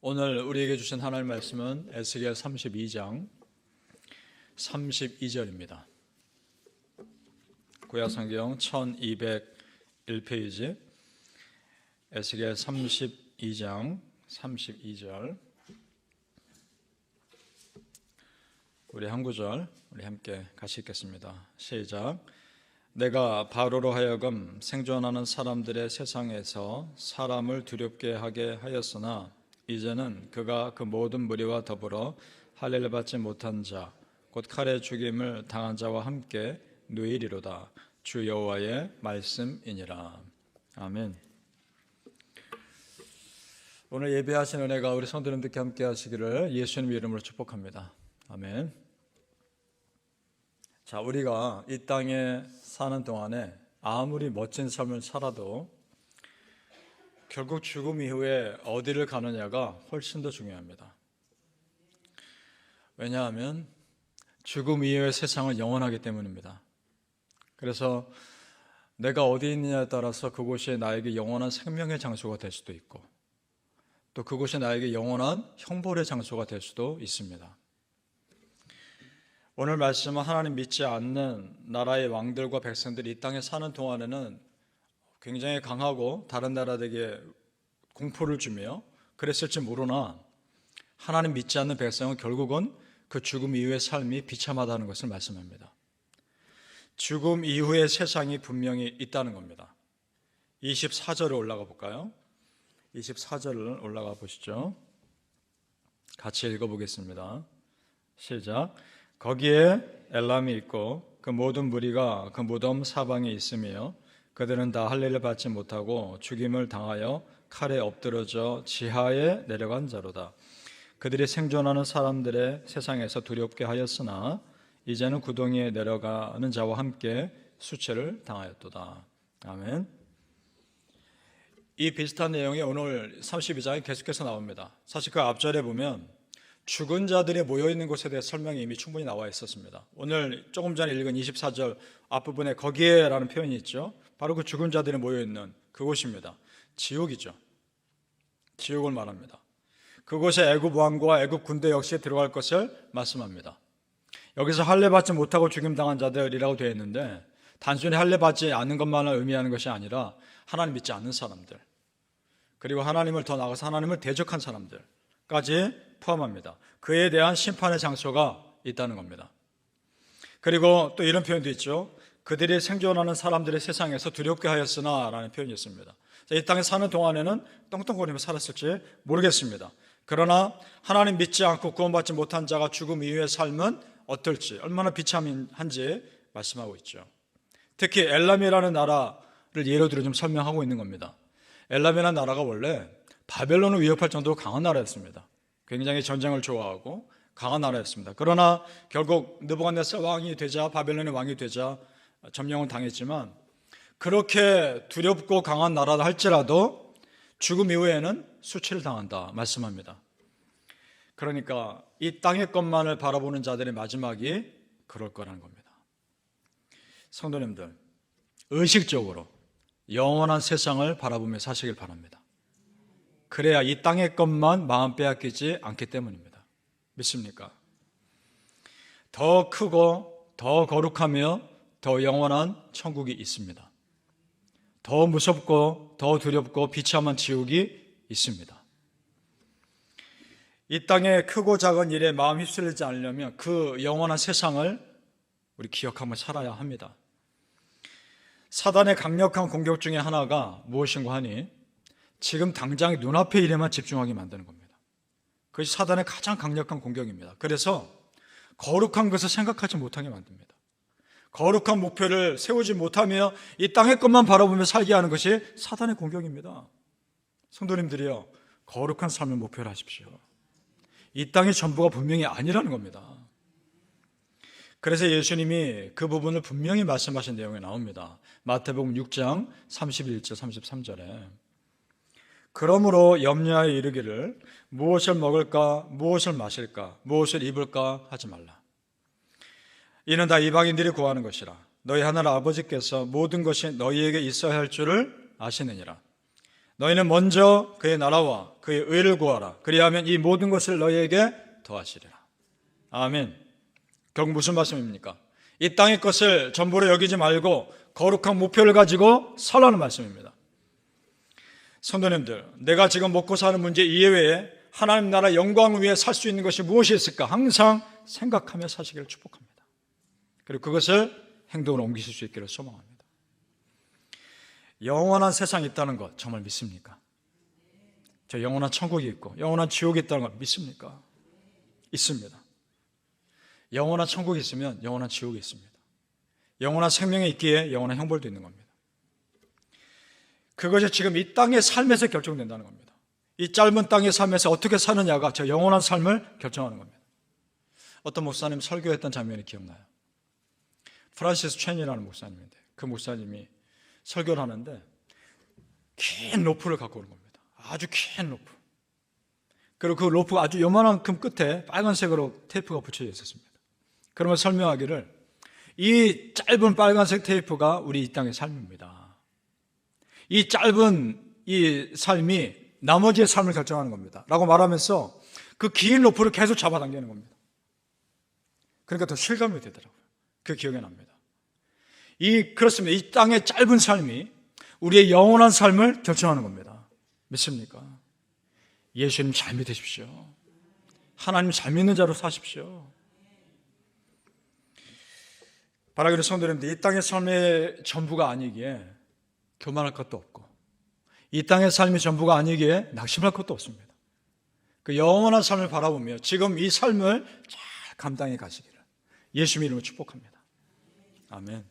오늘 우리에게 주신 하나님의 말씀은 에스겔 32장 32절입니다. 구약성경 1201페이지 에스겔 32장 32절. 우리 한 구절 우리 함께 같이 읽겠습니다. 시작. 내가 바로로 하여금 생존하는 사람들의 세상에서 사람을 두렵게 하게 하였으나 이제는 그가 그 모든 무리와 더불어 할례를 받지 못한 자 곧 칼에 죽임을 당한 자와 함께 누이리로다. 주 여호와의 말씀이니라. 아멘. 오늘 예배하신 은혜가 우리 성도님들께 함께 하시기를 예수님 이름으로 축복합니다. 아멘. 자, 우리가 이 땅에 사는 동안에 아무리 멋진 삶을 살아도 결국 죽음 이후에 어디를 가느냐가 훨씬 더 중요합니다. 왜냐하면 죽음 이후의 세상은 영원하기 때문입니다. 그래서 내가 어디 있느냐에 따라서 그곳이 나에게 영원한 생명의 장소가 될 수도 있고 또 그곳이 나에게 영원한 형벌의 장소가 될 수도 있습니다. 오늘 말씀은 하나님 믿지 않는 나라의 왕들과 백성들이 이 땅에 사는 동안에는 굉장히 강하고 다른 나라들에게 공포를 주며 그랬을지 모르나 하나님 믿지 않는 백성은 결국은 그 죽음 이후의 삶이 비참하다는 것을 말씀합니다. 죽음 이후의 세상이 분명히 있다는 겁니다. 24절을 올라가 볼까요? 24절을 올라가 보시죠. 같이 읽어보겠습니다. 시작. 거기에 엘람이 있고 그 모든 무리가 그 무덤 사방에 있으며 그들은 다 할례를 받지 못하고 죽임을 당하여 칼에 엎드러져 지하에 내려간 자로다. 그들이 생존하는 사람들의 세상에서 두렵게 하였으나 이제는 구덩이에 내려가는 자와 함께 수치를 당하였도다. 아멘. 이 비슷한 내용이 오늘 32장에 계속해서 나옵니다. 사실 그 앞절에 보면 죽은 자들이 모여있는 곳에 대해 설명이 이미 충분히 나와 있었습니다. 오늘 조금 전에 읽은 24절 앞부분에 거기에 라는 표현이 있죠. 바로 그 죽은 자들이 모여있는 그곳입니다. 지옥이죠. 지옥을 말합니다. 그곳에 애굽 왕과 애굽 군대 역시 들어갈 것을 말씀합니다. 여기서 할례 받지 못하고 죽임당한 자들이라고 되어 있는데 단순히 할례 받지 않는 것만을 의미하는 것이 아니라 하나님 믿지 않는 사람들 그리고 하나님을 더 나아가서 하나님을 대적한 사람들까지 포함합니다. 그에 대한 심판의 장소가 있다는 겁니다. 그리고 또 이런 표현도 있죠. 그들이 생존하는 사람들의 세상에서 두렵게 하였으나 라는 표현이 있습니다. 이 땅에 사는 동안에는 떵떵거리며 살았을지 모르겠습니다. 그러나 하나님 믿지 않고 구원받지 못한 자가 죽음 이후의 삶은 어떨지 얼마나 비참한지 말씀하고 있죠. 특히 엘람이라는 나라를 예로 들어 좀 설명하고 있는 겁니다. 엘람이라는 나라가 원래 바벨론을 위협할 정도로 강한 나라였습니다. 굉장히 전쟁을 좋아하고 강한 나라였습니다. 그러나 결국 느부갓네살 왕이 되자 바벨론의 왕이 되자 점령을 당했지만 그렇게 두렵고 강한 나라다 할지라도 죽음 이후에는 수치를 당한다 말씀합니다. 그러니까 이 땅의 것만을 바라보는 자들의 마지막이 그럴 거라는 겁니다. 성도님들, 의식적으로 영원한 세상을 바라보며 사시길 바랍니다. 그래야 이 땅의 것만 마음 빼앗기지 않기 때문입니다. 믿습니까? 더 크고 더 거룩하며 더 영원한 천국이 있습니다. 더 무섭고 더 두렵고 비참한 지옥이 있습니다. 이 땅의 크고 작은 일에 마음 휩쓸리지 않으려면 그 영원한 세상을 우리 기억하며 살아야 합니다. 사단의 강력한 공격 중에 하나가 무엇인가 하니 지금 당장 눈앞의 일에만 집중하게 만드는 겁니다. 그것이 사단의 가장 강력한 공격입니다. 그래서 거룩한 것을 생각하지 못하게 만듭니다. 거룩한 목표를 세우지 못하며 이 땅의 것만 바라보며 살게 하는 것이 사단의 공격입니다. 성도님들이요, 거룩한 삶을 목표로 하십시오. 이 땅의 전부가 분명히 아니라는 겁니다. 그래서 예수님이 그 부분을 분명히 말씀하신 내용이 나옵니다. 마태복음 6장 31절 33절에 그러므로 염려하여 이르기를 무엇을 먹을까 무엇을 마실까 무엇을 입을까 하지 말라. 이는 다 이방인들이 구하는 것이라. 너희 하늘 아버지께서 모든 것이 너희에게 있어야 할 줄을 아시느니라. 너희는 먼저 그의 나라와 그의 의를 구하라. 그리하면 이 모든 것을 너희에게 더하시리라. 아멘. 결국 무슨 말씀입니까? 이 땅의 것을 전부로 여기지 말고 거룩한 목표를 가지고 살라는 말씀입니다. 성도님들, 내가 지금 먹고 사는 문제 이외에 하나님 나라 영광을 위해 살 수 있는 것이 무엇이 있을까? 항상 생각하며 사시기를 축복합니다. 그리고 그것을 행동으로 옮기실 수 있기를 소망합니다. 영원한 세상이 있다는 것 정말 믿습니까? 저 영원한 천국이 있고 영원한 지옥이 있다는 걸 믿습니까? 있습니다. 영원한 천국이 있으면 영원한 지옥이 있습니다. 영원한 생명이 있기에 영원한 형벌도 있는 겁니다. 그것이 지금 이 땅의 삶에서 결정된다는 겁니다. 이 짧은 땅의 삶에서 어떻게 사느냐가 저 영원한 삶을 결정하는 겁니다. 어떤 목사님 설교했던 장면이 기억나요. 프란시스 첸이라는 목사님인데 그 목사님이 설교를 하는데 긴 로프를 갖고 오는 겁니다. 아주 긴 로프. 그리고 그 로프가 아주 요만큼 끝에 빨간색으로 테이프가 붙여져 있었습니다. 그러면 설명하기를 이 짧은 빨간색 테이프가 우리 이 땅의 삶입니다. 이 짧은 이 삶이 나머지의 삶을 결정하는 겁니다. 라고 말하면서 그 긴 로프를 계속 잡아당기는 겁니다. 그러니까 더 실감이 되더라고요. 그 기억이 납니다. 그렇습니다. 이 땅의 짧은 삶이 우리의 영원한 삶을 결정하는 겁니다. 믿습니까? 예수님 잘 믿으십시오. 하나님 잘 믿는 자로 사십시오. 바라기를 성도님들, 이 땅의 삶의 전부가 아니기에 교만할 것도 없고 이 땅의 삶이 전부가 아니기에 낙심할 것도 없습니다. 그 영원한 삶을 바라보며 지금 이 삶을 잘 감당해 가시기를 예수 이름으로 축복합니다. 아멘.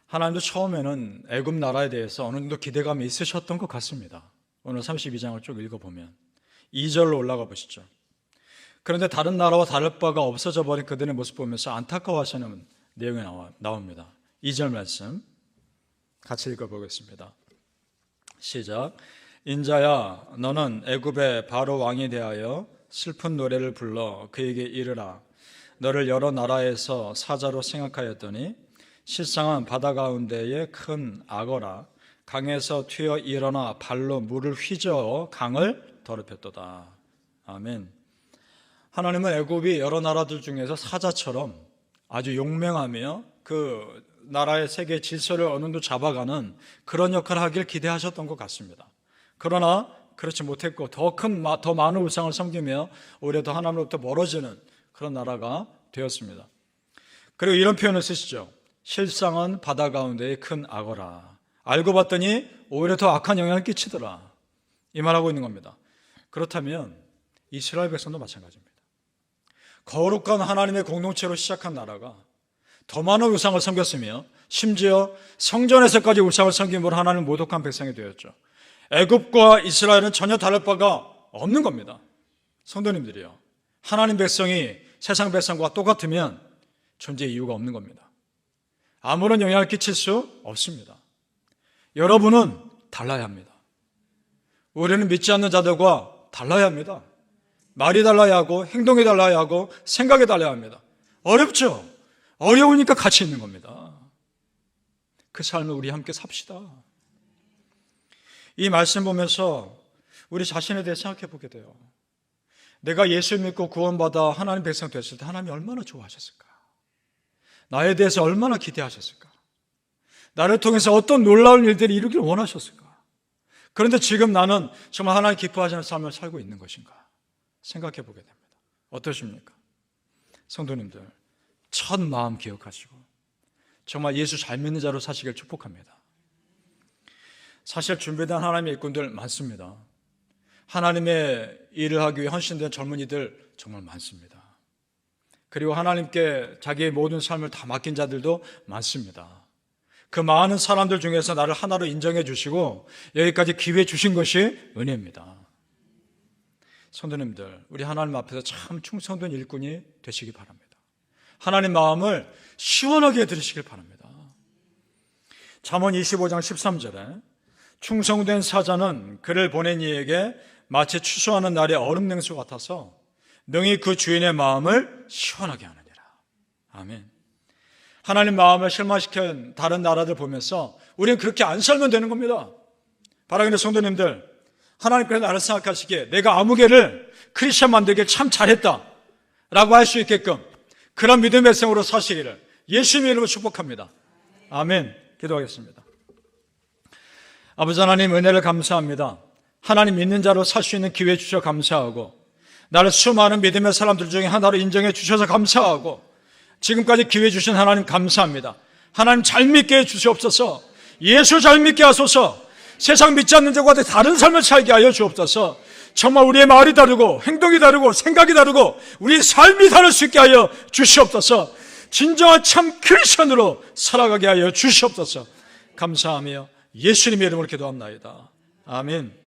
하나님도 처음에는 애굽 나라에 대해서 어느 정도 기대감이 있으셨던 것 같습니다. 오늘 32장을 쭉 읽어보면 2절로 올라가 보시죠. 그런데 다른 나라와 다를 바가 없어져 버린 그들의 모습 보면서 안타까워하시는 내용이 나옵니다. 2절 말씀 같이 읽어보겠습니다. 시작. 인자야, 너는 애굽의 바로 왕에 대하여 슬픈 노래를 불러 그에게 이르라. 너를 여러 나라에서 사자로 생각하였더니 실상은 바다 가운데의 큰 악어라. 강에서 튀어 일어나 발로 물을 휘저어 강을 더럽혔도다. 아멘. 하나님은 애굽이 여러 나라들 중에서 사자처럼 아주 용맹하며 그 나라의 세계 질서를 어느 정도 잡아가는 그런 역할을 하길 기대하셨던 것 같습니다. 그러나 그렇지 못했고 더 많은 우상을 섬기며 오히려 더 하나님으로부터 멀어지는 그런 나라가 되었습니다. 그리고 이런 표현을 쓰시죠. 실상은 바다 가운데의 큰 악어라. 알고 봤더니 오히려 더 악한 영향을 끼치더라. 이 말하고 있는 겁니다. 그렇다면 이스라엘 백성도 마찬가지입니다. 거룩한 하나님의 공동체로 시작한 나라가 더 많은 우상을 섬겼으며 심지어 성전에서까지 우상을 섬김으로 하나님을 모독한 백성이 되었죠. 애굽과 이스라엘은 전혀 다를 바가 없는 겁니다. 성도님들이요, 하나님 백성이 세상 백성과 똑같으면 존재의 이유가 없는 겁니다. 아무런 영향을 끼칠 수 없습니다. 여러분은 달라야 합니다. 우리는 믿지 않는 자들과 달라야 합니다. 말이 달라야 하고 행동이 달라야 하고 생각이 달라야 합니다. 어렵죠? 어려우니까 같이 있는 겁니다. 그 삶을 우리 함께 삽시다. 이 말씀 보면서 우리 자신에 대해 생각해 보게 돼요. 내가 예수 믿고 구원받아 하나님 백성 됐을 때 하나님이 얼마나 좋아하셨을까? 나에 대해서 얼마나 기대하셨을까? 나를 통해서 어떤 놀라운 일들이 이루길 원하셨을까? 그런데 지금 나는 정말 하나님 기뻐하시는 삶을 살고 있는 것인가? 생각해 보게 됩니다. 어떠십니까? 성도님들, 첫 마음 기억하시고 정말 예수 잘 믿는 자로 사시길 축복합니다. 사실 준비된 하나님의 일꾼들 많습니다. 하나님의 일을 하기 위해 헌신된 젊은이들 정말 많습니다. 그리고 하나님께 자기의 모든 삶을 다 맡긴 자들도 많습니다. 그 많은 사람들 중에서 나를 하나로 인정해 주시고 여기까지 기회 주신 것이 은혜입니다. 성도님들, 우리 하나님 앞에서 참 충성된 일꾼이 되시기 바랍니다. 하나님 마음을 시원하게 해드리시길 바랍니다. 잠언 25장 13절에 충성된 사자는 그를 보낸 이에게 마치 추수하는 날의 얼음 냉수 같아서 능히 그 주인의 마음을 시원하게 하느니라. 아멘. 하나님 마음을 실망시킨 다른 나라들 보면서 우리는 그렇게 안 살면 되는 겁니다. 바라기는 성도님들, 하나님께서 나를 생각하시기에 내가 아무개를 크리스천 만들길 참 잘했다 라고 할 수 있게끔 그런 믿음의 생으로 사시기를 예수님의 이름으로 축복합니다. 아멘. 기도하겠습니다. 아버지 하나님, 은혜를 감사합니다. 하나님 믿는 자로 살 수 있는 기회 주셔서 감사하고, 나를 수많은 믿음의 사람들 중에 하나로 인정해 주셔서 감사하고, 지금까지 기회 주신 하나님 감사합니다. 하나님 잘 믿게 해 주시옵소서. 예수 잘 믿게 하소서. 세상 믿지 않는 자와 다른 삶을 살게 하여 주옵소서. 정말 우리의 말이 다르고 행동이 다르고 생각이 다르고 우리의 삶이 다를 수 있게 하여 주시옵소서. 진정한 참 크리스천으로 살아가게 하여 주시옵소서. 감사하며 예수님의 이름으로 기도합나이다. 아멘.